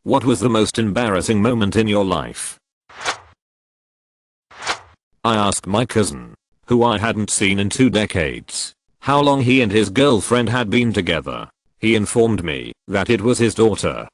What was the most embarrassing moment in your life? I asked my cousin, who I hadn't seen in 2 decades, how long he and his girlfriend had been together. He informed me that it was his daughter.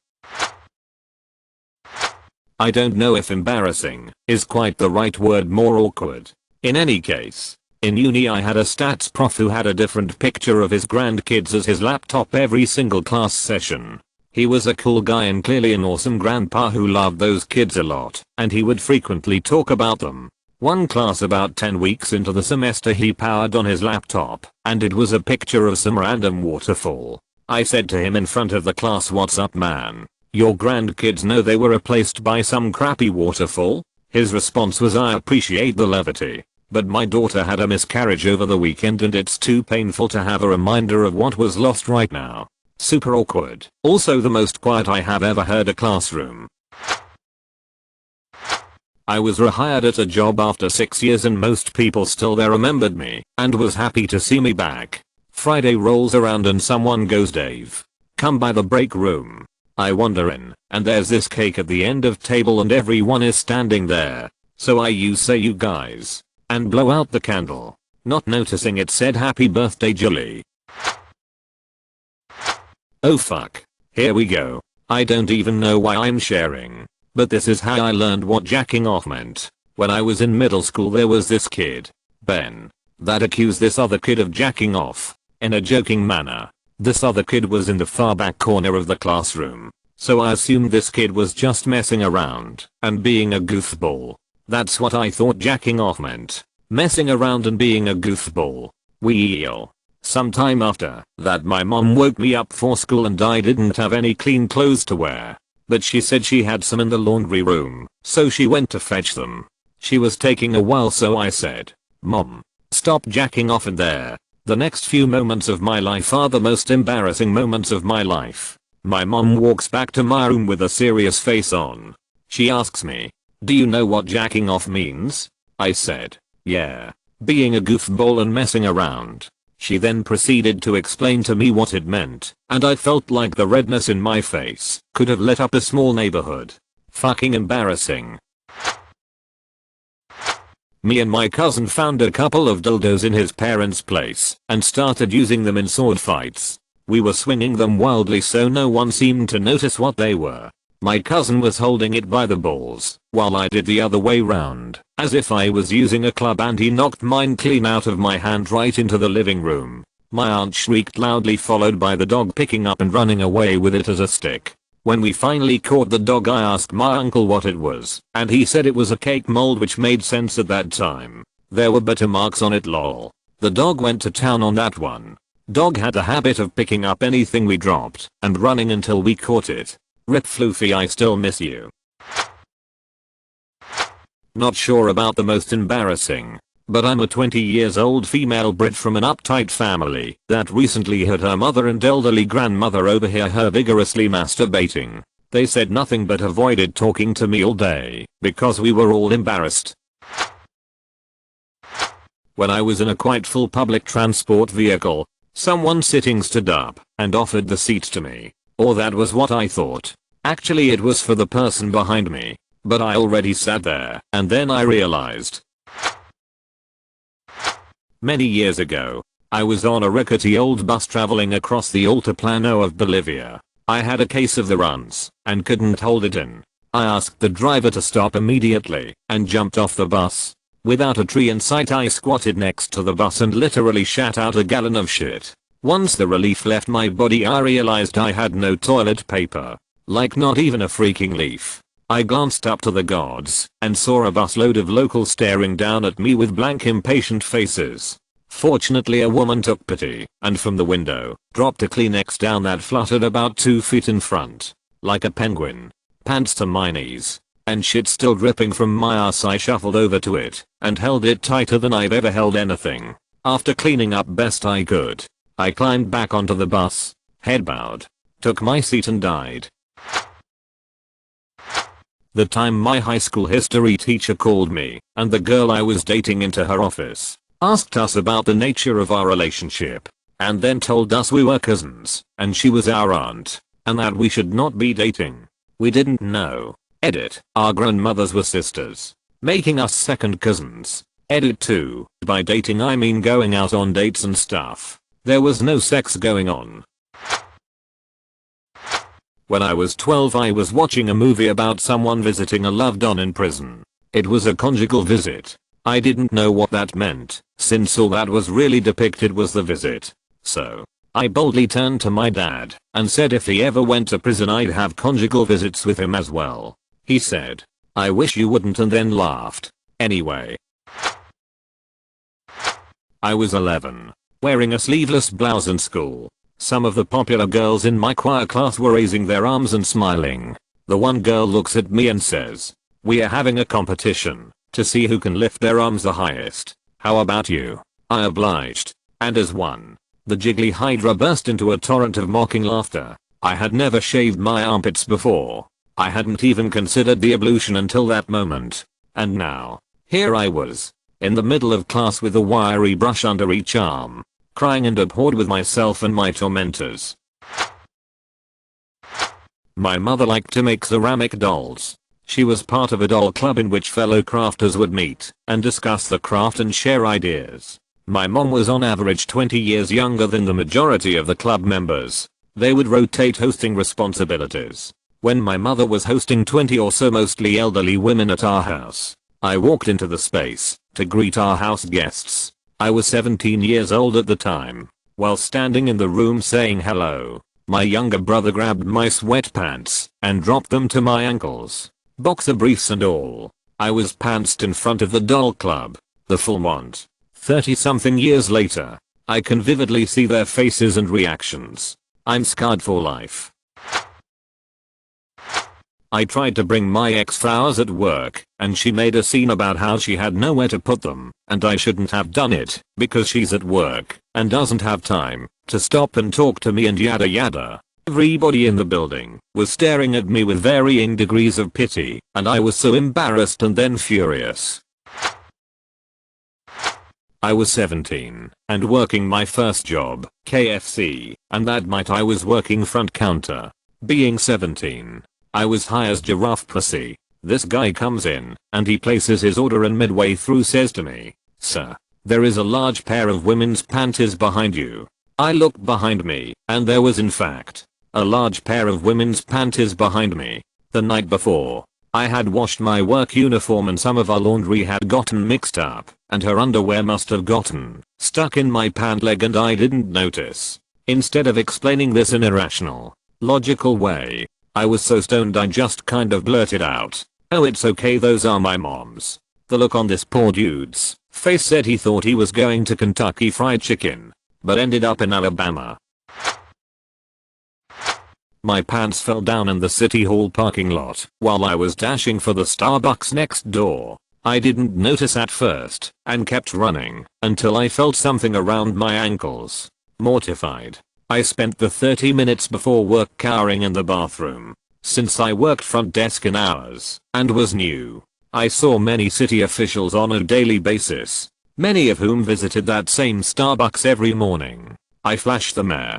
I don't know if embarrassing is quite the right word, more awkward. In any case, in uni I had a stats prof who had a different picture of his grandkids as his laptop every single class session. He was a cool guy and clearly an awesome grandpa who loved those kids a lot, and he would frequently talk about them. One class about 10 weeks into the semester he powered on his laptop, and it was a picture of some random waterfall. I said to him in front of the class, "What's up, man? Your grandkids know they were replaced by some crappy waterfall?" His response was, "I appreciate the levity, but my daughter had a miscarriage over the weekend and it's too painful to have a reminder of what was lost right now." Super awkward. Also the most quiet I have ever heard a classroom. I was rehired at a job after 6 years and most people still there remembered me and was happy to see me back. Friday rolls around and someone goes, "Dave, come by the break room." I wander in, and there's this cake at the end of table and everyone is standing there. So I say, "You guys," and blow out the candle, not noticing it said "Happy Birthday Julie." Oh fuck. Here we go. I don't even know why I'm sharing, but this is how I learned what jacking off meant. When I was in middle school there was this kid, Ben, that accused this other kid of jacking off, in a joking manner. This other kid was in the far back corner of the classroom, so I assumed this kid was just messing around and being a goofball. That's what I thought jacking off meant. Messing around and being a goofball. Well, sometime after that my mom woke me up for school and I didn't have any clean clothes to wear. But she said she had some in the laundry room, so she went to fetch them. She was taking a while, so I said, "Mom, stop jacking off in there." The next few moments of my life are the most embarrassing moments of my life. My mom walks back to my room with a serious face on. She asks me, "Do you know what jacking off means?" I said, "Yeah, being a goofball and messing around." She then proceeded to explain to me what it meant, and I felt like the redness in my face could have lit up a small neighborhood. Fucking embarrassing. Me and my cousin found a couple of dildos in his parents' place and started using them in sword fights. We were swinging them wildly so no one seemed to notice what they were. My cousin was holding it by the balls, while I did the other way round, as if I was using a club, and he knocked mine clean out of my hand right into the living room. My aunt shrieked loudly, followed by the dog picking up and running away with it as a stick. When we finally caught the dog I asked my uncle what it was, and he said it was a cake mold, which made sense at that time. There were butter marks on it, lol. The dog went to town on that one. Dog had the habit of picking up anything we dropped and running until we caught it. Rip Floofy, I still miss you. Not sure about the most embarrassing, but I'm a 20 years old female Brit from an uptight family that recently had her mother and elderly grandmother overhear her vigorously masturbating. They said nothing but avoided talking to me all day because we were all embarrassed. When I was in a quite full public transport vehicle, someone sitting stood up and offered the seat to me. Or that was what I thought. Actually it was for the person behind me, but I already sat there, and then I realized. Many years ago, I was on a rickety old bus traveling across the Altiplano of Bolivia. I had a case of the runs, and couldn't hold it in. I asked the driver to stop immediately, and jumped off the bus. Without a tree in sight I squatted next to the bus and literally shat out a gallon of shit. Once the relief left my body I realized I had no toilet paper. Like not even a freaking leaf. I glanced up to the gods and saw a busload of locals staring down at me with blank impatient faces. Fortunately a woman took pity and from the window dropped a Kleenex down that fluttered about 2 feet in front. Like a penguin. Pants to my knees. And shit still dripping from my ass I shuffled over to it and held it tighter than I've ever held anything. After cleaning up best I could, I climbed back onto the bus, head bowed, took my seat and died. The time my high school history teacher called me and the girl I was dating into her office, asked us about the nature of our relationship, and then told us we were cousins and she was our aunt, and that we should not be dating. We didn't know. Edit. Our grandmothers were sisters, making us second cousins. Edit 2. By dating I mean going out on dates and stuff. There was no sex going on. When I was 12 I was watching a movie about someone visiting a loved one in prison. It was a conjugal visit. I didn't know what that meant, since all that was really depicted was the visit. So, I boldly turned to my dad and said if he ever went to prison I'd have conjugal visits with him as well. He said, "I wish you wouldn't," and then laughed. Anyway. I was 11, wearing a sleeveless blouse in school. Some of the popular girls in my choir class were raising their arms and smiling. The one girl looks at me and says, "We are having a competition to see who can lift their arms the highest. How about you?" I obliged. And as one, the jiggly hydra burst into a torrent of mocking laughter. I had never shaved my armpits before. I hadn't even considered the ablution until that moment. And now, here I was, in the middle of class with a wiry brush under each arm, crying and abhorred with myself and my tormentors. My mother liked to make ceramic dolls. She was part of a doll club in which fellow crafters would meet and discuss the craft and share ideas. My mom was on average 20 years younger than the majority of the club members. They would rotate hosting responsibilities. When my mother was hosting 20 or so mostly elderly women at our house, I walked into the space to greet our house guests. I was 17 years old at the time. While standing in the room saying hello, my younger brother grabbed my sweatpants and dropped them to my ankles. Boxer briefs and all. I was pantsed in front of the doll club. The full want. 30-something years later, I can vividly see their faces and reactions. I'm scarred for life. I tried to bring my ex flowers at work, and she made a scene about how she had nowhere to put them, and I shouldn't have done it, because she's at work, and doesn't have time to stop and talk to me and yada yada. Everybody in the building was staring at me with varying degrees of pity, and I was so embarrassed and then furious. I was 17 and working my first job, KFC, and that night I was working front counter. Being 17, I was high as giraffe pussy. This guy comes in and he places his order and midway through says to me, "Sir, there is a large pair of women's panties behind you." I looked behind me and there was in fact a large pair of women's panties behind me. The night before, I had washed my work uniform and some of our laundry had gotten mixed up, and her underwear must have gotten stuck in my pant leg and I didn't notice. Instead of explaining this in a rational, logical way, I was so stoned I just kind of blurted out, "Oh, it's okay, those are my mom's." The look on this poor dude's face said he thought he was going to Kentucky Fried Chicken, but ended up in Alabama. My pants fell down in the city hall parking lot while I was dashing for the Starbucks next door. I didn't notice at first and kept running until I felt something around my ankles. Mortified, I spent the 30 minutes before work cowering in the bathroom. Since I worked front desk in hours and was new, I saw many city officials on a daily basis, many of whom visited that same Starbucks every morning. I flashed the mayor.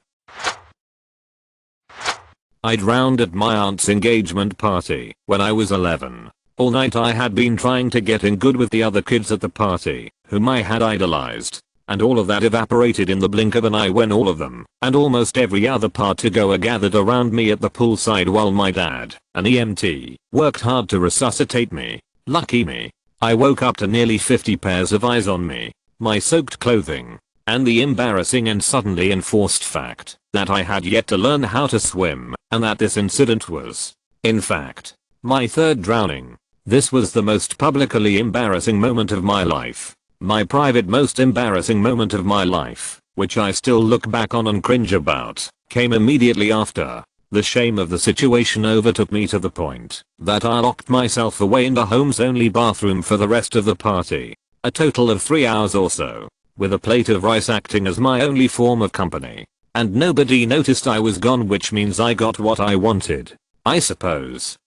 I drowned at my aunt's engagement party when I was 11. All night I had been trying to get in good with the other kids at the party, whom I had idolized, and all of that evaporated in the blink of an eye when all of them, and almost every other partygoer gathered around me at the poolside while my dad, an EMT, worked hard to resuscitate me. Lucky me. I woke up to nearly 50 pairs of eyes on me, my soaked clothing, and the embarrassing and suddenly enforced fact that I had yet to learn how to swim, and that this incident was, in fact, my third drowning. This was the most publicly embarrassing moment of my life. My private most embarrassing moment of my life, which I still look back on and cringe about, came immediately after. The shame of the situation overtook me to the point that I locked myself away in the home's only bathroom for the rest of the party. A total of 3 hours or so, with a plate of rice acting as my only form of company. And nobody noticed I was gone, which means I got what I wanted, I suppose.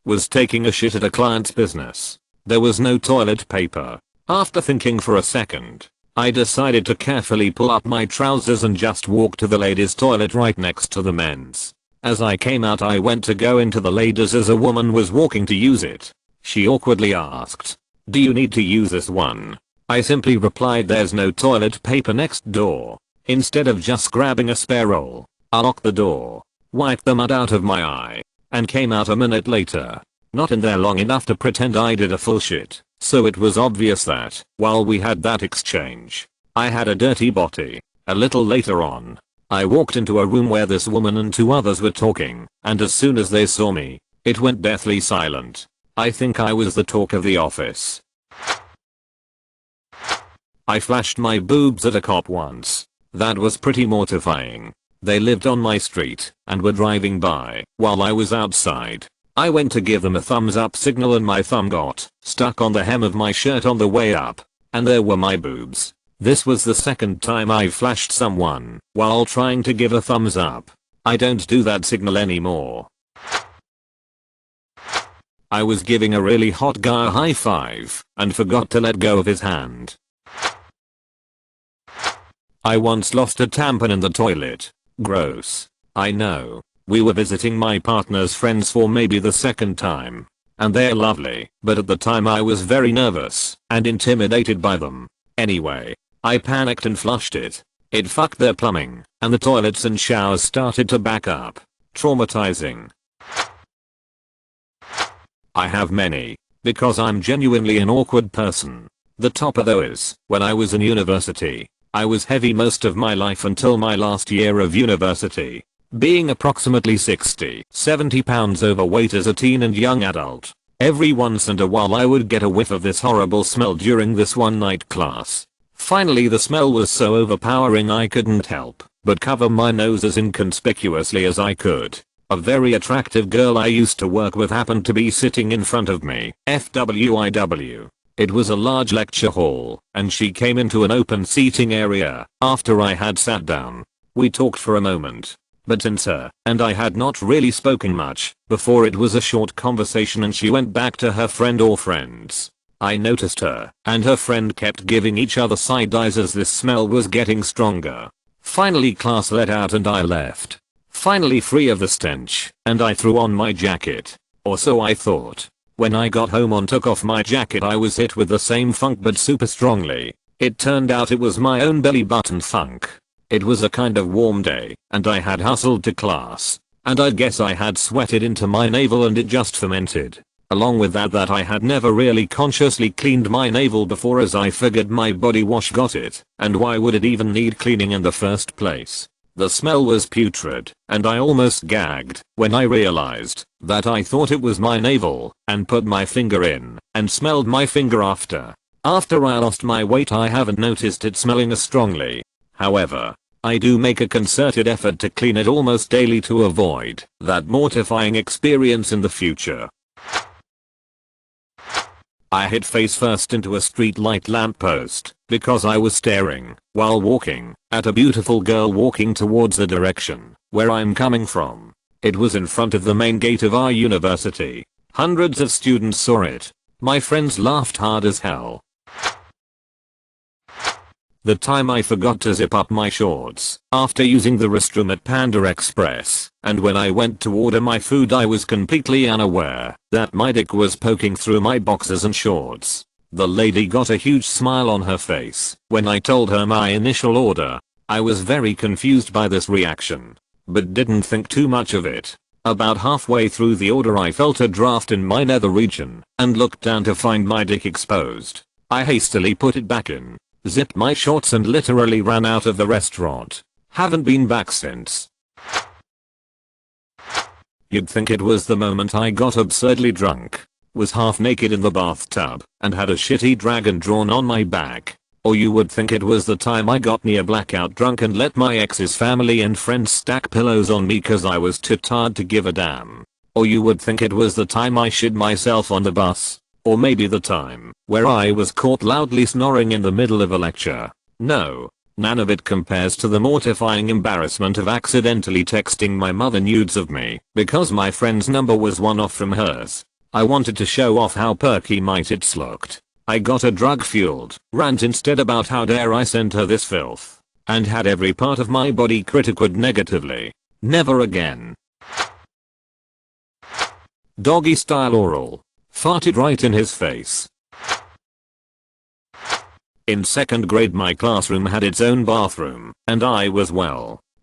Was taking a shit at a client's business. There was no toilet paper. After thinking for a second, I decided to carefully pull up my trousers and just walk to the ladies' toilet right next to the men's. As I came out I went to go into the ladies as a woman was walking to use it. She awkwardly asked, "Do you need to use this one?" I simply replied, "There's no toilet paper next door." Instead of just grabbing a spare roll, I locked the door, wiped the mud out of my eye, and came out a minute later. Not in there long enough to pretend I did a full shit, so it was obvious that, while we had that exchange, I had a dirty body. A little later on, I walked into a room where this woman and two others were talking, and as soon as they saw me, it went deathly silent. I think I was the talk of the office. I flashed my boobs at a cop once. That was pretty mortifying. They lived on my street and were driving by while I was outside. I went to give them a thumbs up signal and my thumb got stuck on the hem of my shirt on the way up, and there were my boobs. This was the second time I flashed someone while trying to give a thumbs up. I don't do that signal anymore. I was giving a really hot guy a high five and forgot to let go of his hand. I once lost a tampon in the toilet. Gross. I know. We were visiting my partner's friends for maybe the second time. And they're lovely, but at the time I was very nervous and intimidated by them. Anyway, I panicked and flushed it. It fucked their plumbing, and the toilets and showers started to back up. Traumatizing. I have many, because I'm genuinely an awkward person. The top of those is, when I was in university, I was heavy most of my life until my last year of university. Being approximately 60-70 pounds overweight as a teen and young adult, every once in a while I would get a whiff of this horrible smell during this one night class. Finally the smell was so overpowering I couldn't help but cover my nose as inconspicuously as I could. A very attractive girl I used to work with happened to be sitting in front of me. FWIW. It was a large lecture hall, and she came into an open seating area after I had sat down. We talked for a moment, but since her and I had not really spoken much before, it was a short conversation and she went back to her friend or friends. I noticed her and her friend kept giving each other side eyes as this smell was getting stronger. Finally class let out and I left. Finally free of the stench, and I threw on my jacket. Or so I thought. When I got home and took off my jacket I was hit with the same funk but super strongly. It turned out it was my own belly button funk. It was a kind of warm day, and I had hustled to class. And I guess I had sweated into my navel and it just fermented. Along with that I had never really consciously cleaned my navel before, as I figured my body wash got it, and why would it even need cleaning in the first place? The smell was putrid, and I almost gagged when I realized that I thought it was my navel, and put my finger in and smelled my finger after. After I lost my weight I haven't noticed it smelling as strongly. However, I do make a concerted effort to clean it almost daily to avoid that mortifying experience in the future. I hit face first into a street light lamppost because I was staring while walking at a beautiful girl walking towards the direction where I'm coming from. It was in front of the main gate of our university. Hundreds of students saw it. My friends laughed hard as hell. The time I forgot to zip up my shorts after using the restroom at Panda Express, and when I went to order my food I was completely unaware that my dick was poking through my boxers and shorts. The lady got a huge smile on her face when I told her my initial order. I was very confused by this reaction, but didn't think too much of it. About halfway through the order I felt a draft in my nether region and looked down to find my dick exposed. I hastily put it back in, zipped my shorts and literally ran out of the restaurant. Haven't been back since. You'd think it was the moment I got absurdly drunk, was half naked in the bathtub, and had a shitty dragon drawn on my back. Or you would think it was the time I got near blackout drunk and let my ex's family and friends stack pillows on me cause I was too tired to give a damn. Or you would think it was the time I shit myself on the bus. Or maybe the time where I was caught loudly snoring in the middle of a lecture. No, none of it compares to the mortifying embarrassment of accidentally texting my mother nudes of me because my friend's number was one off from hers. I wanted to show off how perky my tits looked. I got a drug-fueled rant instead about how dare I send her this filth, and had every part of my body critiqued negatively. Never again. Doggy style oral. Farted right in his face. In 2nd grade my classroom had its own bathroom, and I was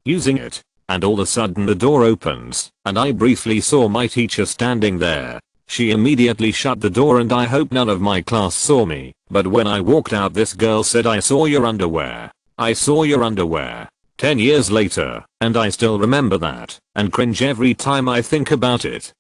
using it. And all of a sudden the door opens, and I briefly saw my teacher standing there. She immediately shut the door and I hope none of my class saw me, but when I walked out this girl said, "I saw your underwear. I saw your underwear." 10 years later, and I still remember that, and cringe every time I think about it.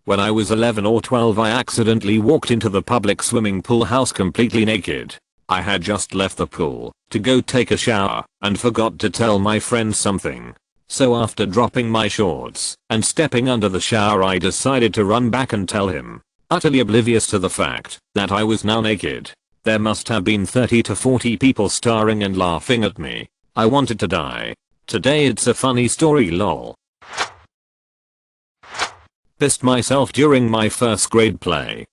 When I was 11 or 12 I accidentally walked into the public swimming pool house completely naked. I had just left the pool to go take a shower and forgot to tell my friend something. So after dropping my shorts and stepping under the shower I decided to run back and tell him, utterly oblivious to the fact that I was now naked. There must have been 30 to 40 people staring and laughing at me. I wanted to die. Today it's a funny story, lol. Pissed myself during my 1st grade play.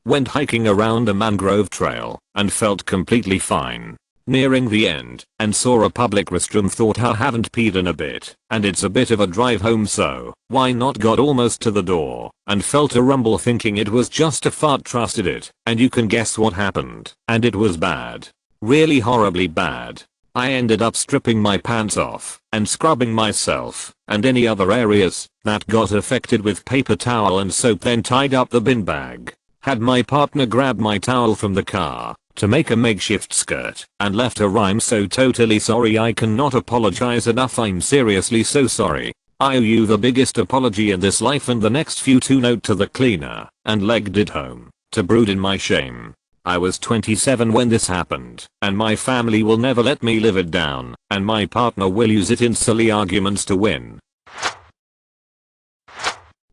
Went hiking around a mangrove trail and felt completely fine. Nearing the end and saw a public restroom, thought I haven't peed in a bit and it's a bit of a drive home, so why not, got almost to the door and felt a rumble thinking it was just a fart, trusted it, and you can guess what happened, and it was bad. Really horribly bad. I ended up stripping my pants off and scrubbing myself and any other areas that got affected with paper towel and soap, then tied up the bin bag. Had my partner grab my towel from the car to make a makeshift skirt and left a rhyme. So totally sorry, I cannot apologize enough. I'm seriously so sorry. I owe you the biggest apology in this life and the next few too. Note to the cleaner, and legged it home to brood in my shame. I was 27 when this happened, and my family will never let me live it down, and my partner will use it in silly arguments to win.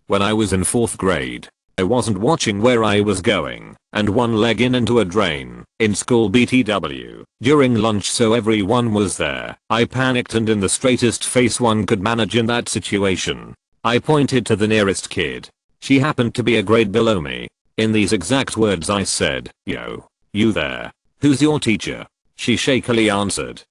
When I was in 4th grade, I wasn't watching where I was going, and one leg in into a drain in school BTW during lunch, so everyone was there. I panicked, and in the straightest face one could manage in that situation, I pointed to the nearest kid. She happened to be a grade below me. In these exact words I said, "Yo, you there? Who's your teacher?" She shakily answered,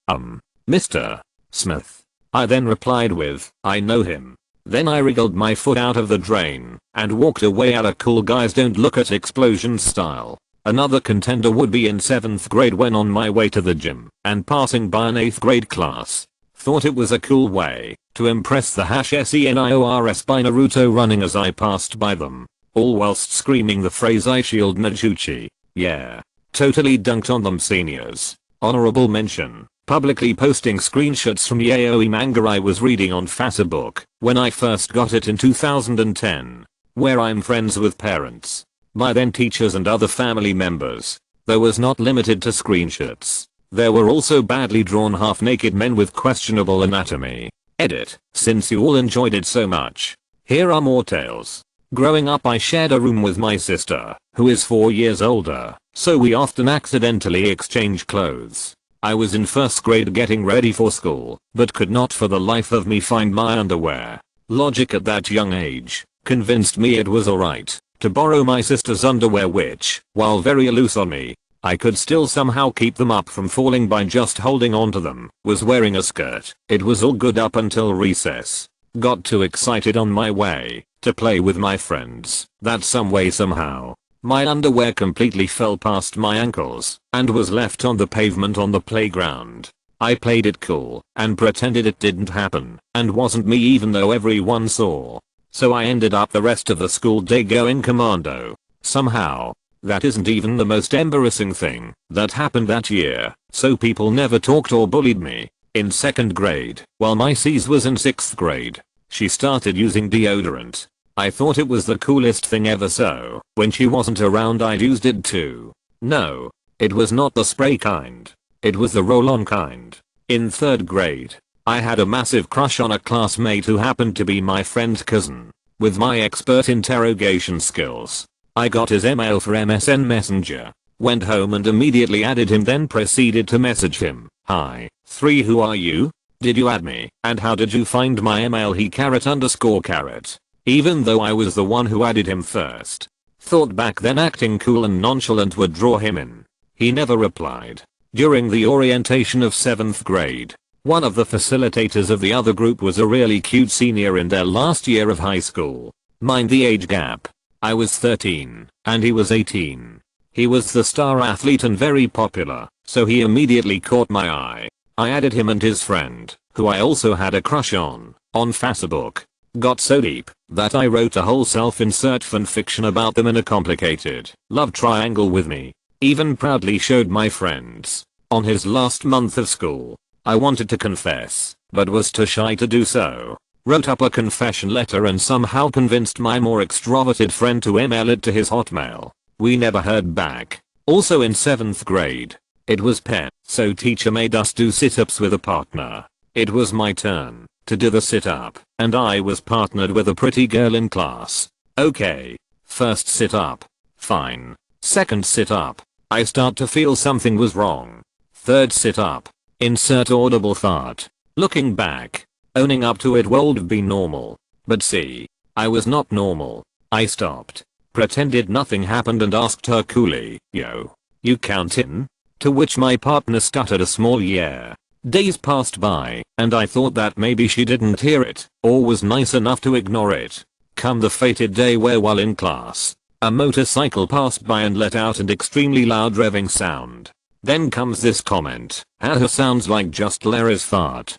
Mr. Smith. I then replied with, "I know him." Then I wriggled my foot out of the drain and walked away at a cool guys don't look at explosion style. Another contender would be in 7th grade when on my way to the gym and passing by an 8th grade class. Thought it was a cool way to impress the #SENIORS by Naruto, running as I passed by them, all whilst screaming the phrase "I shield Najuchi." Yeah. Totally dunked on them, seniors. Honorable mention. Publicly posting screenshots from yaoi manga I was reading on Facebook when I first got it in 2010, where I'm friends with parents, by then teachers and other family members. There was not limited to screenshots. There were also badly drawn half-naked men with questionable anatomy. Edit. Since you all enjoyed it so much, here are more tales. Growing up I shared a room with my sister, who is 4 years older, so we often accidentally exchange clothes. I was in 1st grade getting ready for school, but could not for the life of me find my underwear. Logic at that young age convinced me it was alright to borrow my sister's underwear, which, while very loose on me, I could still somehow keep them up from falling by just holding onto them. Was wearing a skirt. It was all good up until recess. Got too excited on my way to play with my friends that some way somehow my underwear completely fell past my ankles and was left on the pavement on the playground. I played it cool and pretended it didn't happen and wasn't me, even though everyone saw. So I ended up the rest of the school day going commando. Somehow, that isn't even the most embarrassing thing that happened that year, so people never talked or bullied me. In 2nd grade, while my sis was in 6th grade, she started using deodorant. I thought it was the coolest thing ever, so when she wasn't around I'd used it too. No, it was not the spray kind. It was the roll-on kind. In 3rd grade, I had a massive crush on a classmate who happened to be my friend's cousin. With my expert interrogation skills, I got his email for MSN Messenger, went home and immediately added him, then proceeded to message him, "Hi, 3 who are you? Did you add me? And how did you find my email?" He _. Even though I was the one who added him first. Thought back then acting cool and nonchalant would draw him in. He never replied. During the orientation of 7th grade, One of the facilitators of the other group was a really cute senior in their last year of high school. Mind the age gap. I was 13 and he was 18. He was the star athlete and very popular, so he immediately caught my eye. I added him and his friend, who I also had a crush on Facebook. Got so deep that I wrote a whole self-insert fanfiction about them in a complicated love triangle with me. Even proudly showed my friends. On his last month of school, I wanted to confess, but was too shy to do so. Wrote up a confession letter and somehow convinced my more extroverted friend to email it to his hotmail. We never heard back. Also in 7th grade. It was pen, so teacher made us do sit-ups with a partner. It was my turn to do the sit-up, and I was partnered with a pretty girl in class. Okay. First sit-up. Fine. Second sit-up. I start to feel something was wrong. Third sit-up. Insert audible fart. Looking back, owning up to it would have been normal. But see, I was not normal. I stopped, pretended nothing happened and asked her coolly, "Yo, you countin'?" To which my partner stuttered a small yeah. Days passed by, and I thought that maybe she didn't hear it, or was nice enough to ignore it. Come the fated day where while in class, a motorcycle passed by and let out an extremely loud revving sound. Then comes this comment, "Haha, sounds like just Larry's fart."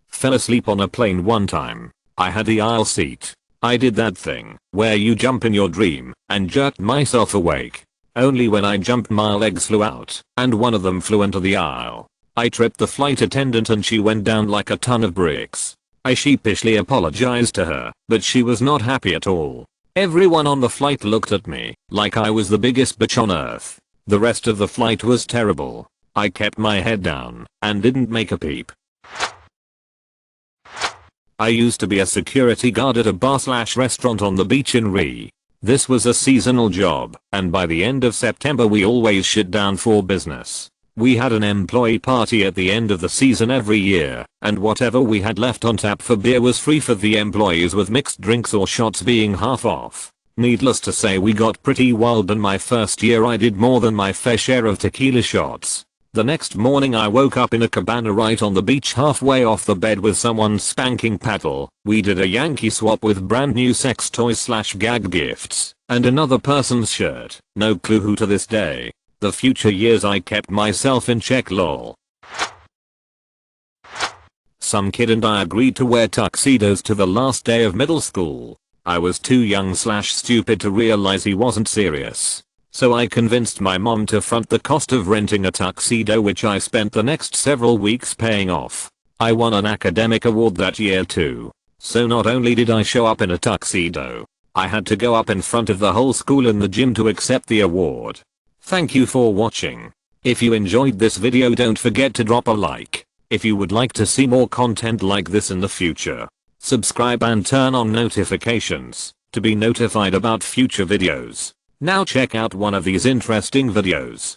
Fell asleep on a plane one time. I had the aisle seat. I did that thing where you jump in your dream and jerked myself awake. Only when I jumped my legs flew out and one of them flew into the aisle. I tripped the flight attendant and she went down like a ton of bricks. I sheepishly apologized to her, but she was not happy at all. Everyone on the flight looked at me like I was the biggest bitch on earth. The rest of the flight was terrible. I kept my head down and didn't make a peep. I used to be a security guard at a bar/restaurant on the beach in Ree. This was a seasonal job, and by the end of September we always shut down for business. We had an employee party at the end of the season every year, and whatever we had left on tap for beer was free for the employees, with mixed drinks or shots being half off. Needless to say, we got pretty wild, and my first year I did more than my fair share of tequila shots. The next morning I woke up in a cabana right on the beach, halfway off the bed with someone spanking paddle. We did a Yankee swap with brand new sex toys/gag gifts and another person's shirt. No clue who to this day. The future years I kept myself in check, lol. Some kid and I agreed to wear tuxedos to the last day of middle school. I was too young/stupid to realize he wasn't serious. So I convinced my mom to front the cost of renting a tuxedo, which I spent the next several weeks paying off. I won an academic award that year too. So not only did I show up in a tuxedo, I had to go up in front of the whole school in the gym to accept the award. Thank you for watching. If you enjoyed this video, don't forget to drop a like. If you would like to see more content like this in the future, subscribe and turn on notifications to be notified about future videos. Now check out one of these interesting videos.